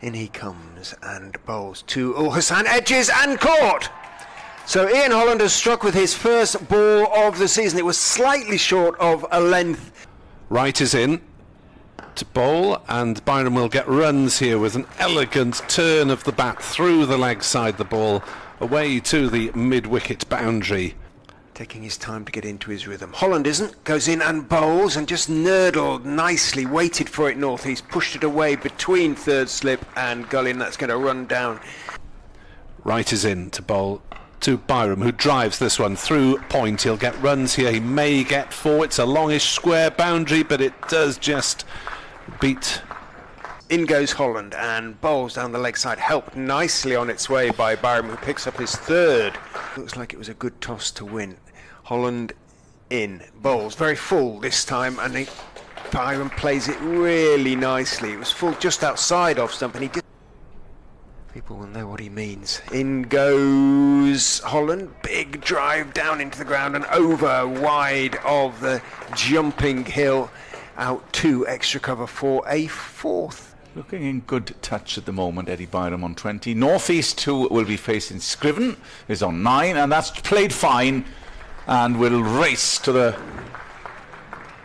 In he comes and bowls to Hassan, edges and caught. So Ian Holland has struck with his first ball of the season. It was slightly short of a length. Wright is in to bowl, and Byram will get runs here with an elegant turn of the bat through the leg side, the ball away to the mid-wicket boundary. Taking his time to get into his rhythm. Holland isn't, goes in and bowls and just nurdled nicely, waited for it northeast, pushed it away between third slip and gully, and that's going to run down. Wright is in to bowl to Byram, who drives this one through point. He'll get runs here, he may get 4. It's a longish square boundary, but it does just beat. In goes Holland and bowls down the leg side, helped nicely on its way by Byram, who picks up his third. Looks like it was a good toss to win. Holland in, bowls very full this time, and Byram plays it really nicely. It was full just outside off stump, and he did. People will know what he means. In goes Holland, big drive down into the ground and over wide of the jumping hill, out 2 extra cover for a 4th. Looking in good touch at the moment, Eddie Byram on 20. Northeast 2 will be facing Scriven, is on 9, and that's played fine and will race to the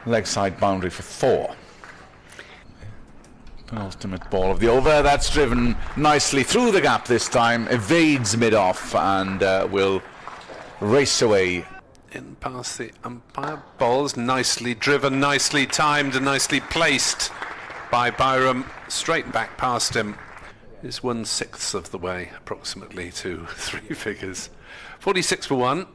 leg side boundary for 4. Penultimate ball of the over, that's driven nicely through the gap this time, evades mid-off and will race away. In past the umpire, balls nicely driven, nicely timed and nicely placed by Byram, straight back past him. Is 1/6 of the way approximately to 3 figures. 46 for 1.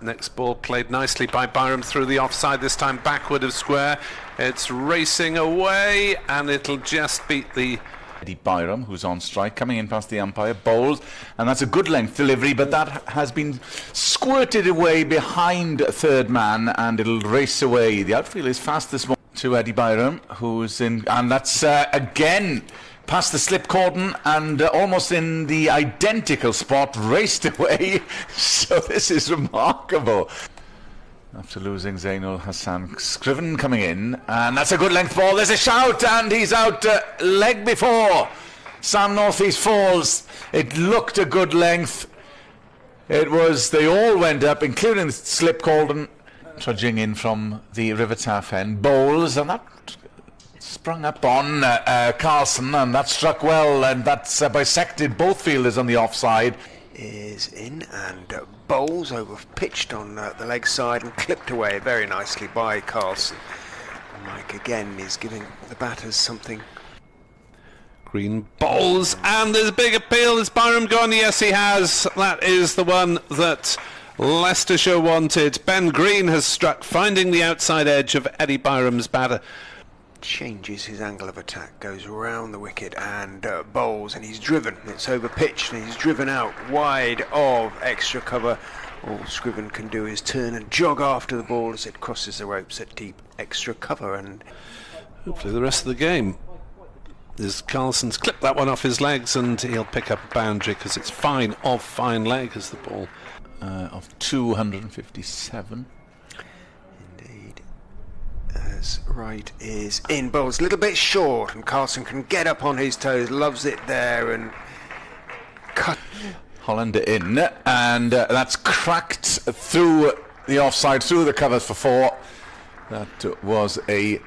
Next ball played nicely by Byram through the offside, this time backward of square. It's racing away and it'll just beat the Eddie Byram, who's on strike, coming in past the umpire, bowls, and that's a good length delivery, but that has been squirted away behind third man and it'll race away. The outfield is fast this morning to Eddie Byram, who's in, and that's again past the slip cordon and almost in the identical spot, raced away. So this is remarkable. After losing Zainul Hassan, Scriven coming in, and that's a good length ball. There's a shout and he's out leg before Sam Northeast falls. It looked a good length. It was, they all went up, including the slip cordon. Trudging in from the River Taff end, bowls, and that sprung up on Carlson, and that struck well, and that's bisected both fielders on the offside. Is in and bowls over pitched on the leg side and clipped away very nicely by Carlson. Mike again is giving the batters something. Green bowls, and there's a big appeal. Has Byram gone? Yes, he has. That is the one that Leicestershire wanted. Ben Green has struck, finding the outside edge of Eddie Byram's batter. Changes his angle of attack, goes round the wicket and bowls, and he's driven. It's over pitched and he's driven out wide of extra cover. All Scriven can do is turn and jog after the ball as it crosses the ropes at deep extra cover, and hopefully the rest of the game is Carlson's clipped that one off his legs and he'll pick up a boundary because it's fine of fine leg as the ball of 257. Indeed. As Wright is in, bowls a little bit short and Carlson can get up on his toes, loves it there and cut. Holland in, and that's cracked through the offside, through the covers for 4. That was a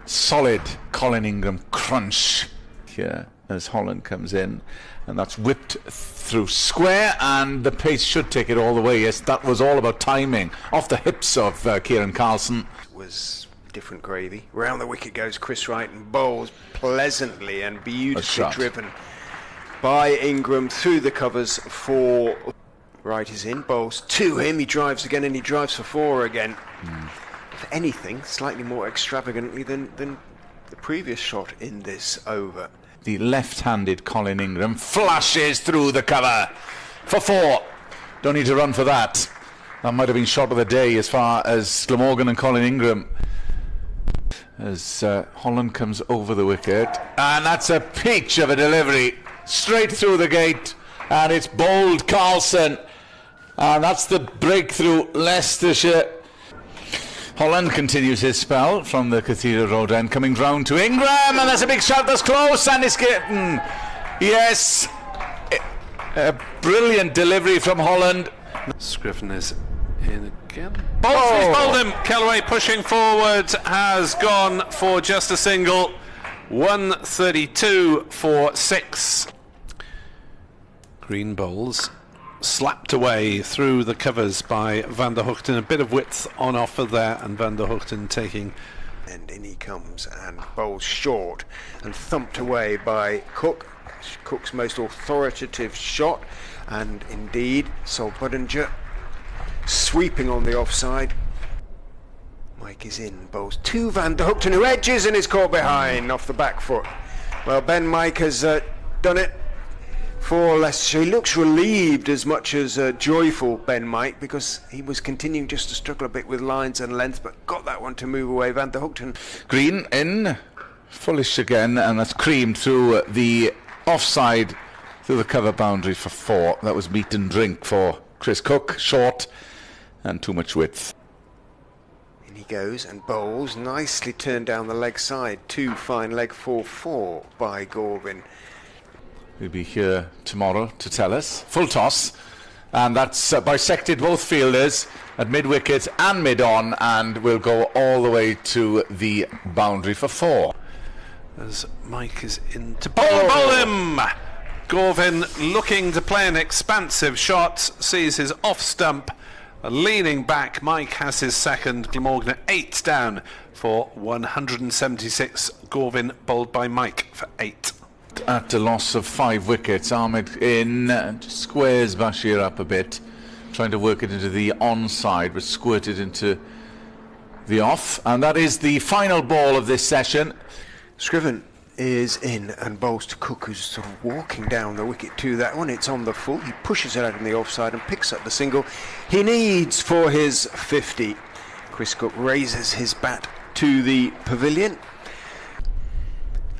solid Colin Ingram crunch here as Holland comes in, and that's whipped through square, and the pace should take it all the way. Yes, that was all about timing off the hips of Kieran Carlson. It was different gravy. Round the wicket goes Chris Wright and bowls pleasantly and beautifully driven by Ingram through the covers for Wright is in, bowls to him, he drives again and he drives for 4 again. If anything, slightly more extravagantly than the previous shot in this over. The left-handed Colin Ingram flashes through the cover for 4. Don't need to run for that. That might have been shot of the day as far as Glamorgan and Colin Ingram. As Holland comes over the wicket, and that's a peach of a delivery straight through the gate, and it's bowled Carlson, and that's the breakthrough. Leicestershire. Holland continues his spell from the Cathedral Road end, coming round to Ingram, and that's a big shot that's close, and it's getting Yes! A brilliant delivery from Holland. Scriven is in again. He's bowled him. Kellaway pushing forward has gone for just a single. 132 for 6. Green bowls slapped away through the covers by Van der Hoogten. A bit of width on offer there, and Van der Hoogten taking. And in he comes and bowls short and thumped away by Cooke. Cooke's most authoritative shot, and indeed Sol Budinger sweeping on the offside. Mike is in, bowls to Van der Hoogten, who edges and is caught behind off the back foot. Well, Ben Mike has done it for Leicestershire. He looks relieved as much as joyful, Ben Mike, because he was continuing just to struggle a bit with lines and length, but got that one to move away. Van der Hoogten. Green in, fullish again, and that's creamed through the offside, through the cover boundary for 4. That was meat and drink for Chris Cooke, short and too much width. In he goes and bowls, nicely turned down the leg side. 2 fine leg for 4 by Glamorgan. He'll be here tomorrow to tell us. Full toss, and that's bisected both fielders at mid-wicket and mid-on, and will go all the way to the boundary for 4. As Mike is in to bowl him. Glamorgan looking to play an expansive shot, sees his off stump, leaning back. Mike has his second. Glamorgan at 8 down for 176. Glamorgan bowled by Mike for 8. At a loss of 5 wickets, Ahmed in, just squares Bashir up a bit, trying to work it into the onside, but squirted into the off, and that is the final ball of this session. Scriven is in and bowls to Cooke, who's sort of walking down the wicket to that one. It's on the full. He pushes it out in the offside and picks up the single he needs for his 50. Chris Cooke raises his bat to the pavilion.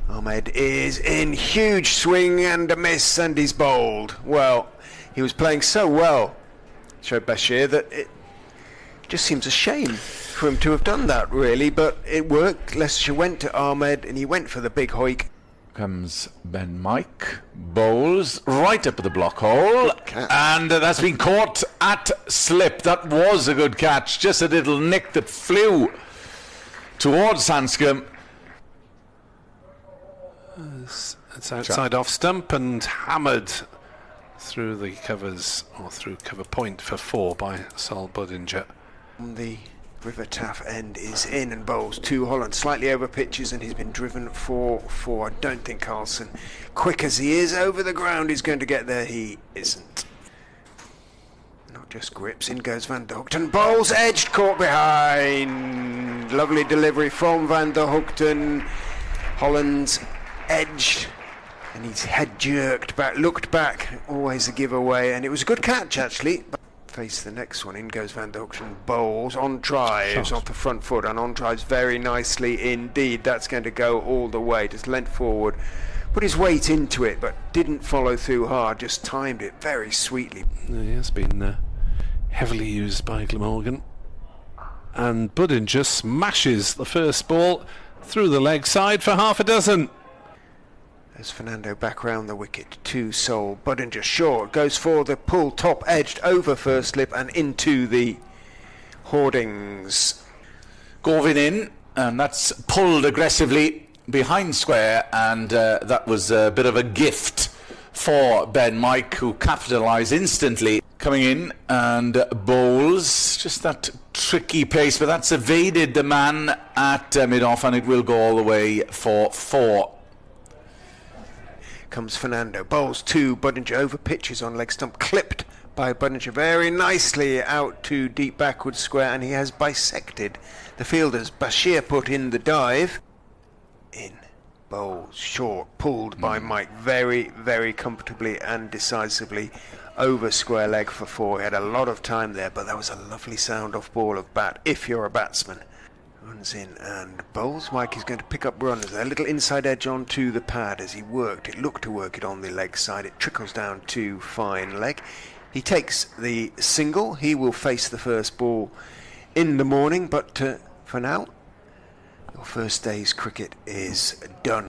Ahmed is in, huge swing and a miss, and he's bowled. Well, he was playing so well, showed Bashir, that it just seems a shame for him to have done that, really, but it worked. Leicestershire went to Ahmed and he went for the big hoik. Comes Ben Mike, bowls right up at the block hole, and that's been caught at slip. That was a good catch, just a little nick that flew towards Hanscom. It's outside off stump and hammered through the covers, or through cover point for 4 by Sol Budinger. The River Taff end is in and bowls to Holland, slightly over pitches, and he's been driven for 4. I don't think Carlson, quick as he is over the ground, is going to get there. He isn't. Not just grips. In goes Van der Hoogten, bowls edged, caught behind. Lovely delivery from Van der Hoogten. Holland's edged, and his head jerked back, looked back, always a giveaway, and it was a good catch actually. Face the next one. In goes Van der Hoogten, bowls on drives off the front foot, and on drives very nicely indeed. That's going to go all the way, just leant forward, put his weight into it, but didn't follow through hard, just timed it very sweetly. He has been heavily used by Glamorgan, and Budinger smashes the first ball through the leg side for half a dozen. As Fernando back round the wicket to Sol Budinger, short, goes for the pull, top edged over first slip and into the hoardings. Glamorgan in, and that's pulled aggressively behind square, and that was a bit of a gift for Ben Mike, who capitalised instantly. Coming in and bowls, just that tricky pace, but that's evaded the man at mid-off, and it will go all the way for 4. Comes Fernando, bowls to Budinger, over pitches on leg stump, clipped by Budinger very nicely out to deep backward square, and he has bisected the fielders. Bashir put in the dive. In, bowls, short, pulled by Mike very, very comfortably and decisively over square leg for 4. He had a lot of time there, but that was a lovely sound off ball of bat if you're a batsman. Runs in and bowls. Mike is going to pick up runners. A little inside edge onto the pad as he worked. It looked to work it on the leg side. It trickles down to fine leg. He takes the single. He will face the first ball in the morning, but for now, your first day's cricket is done.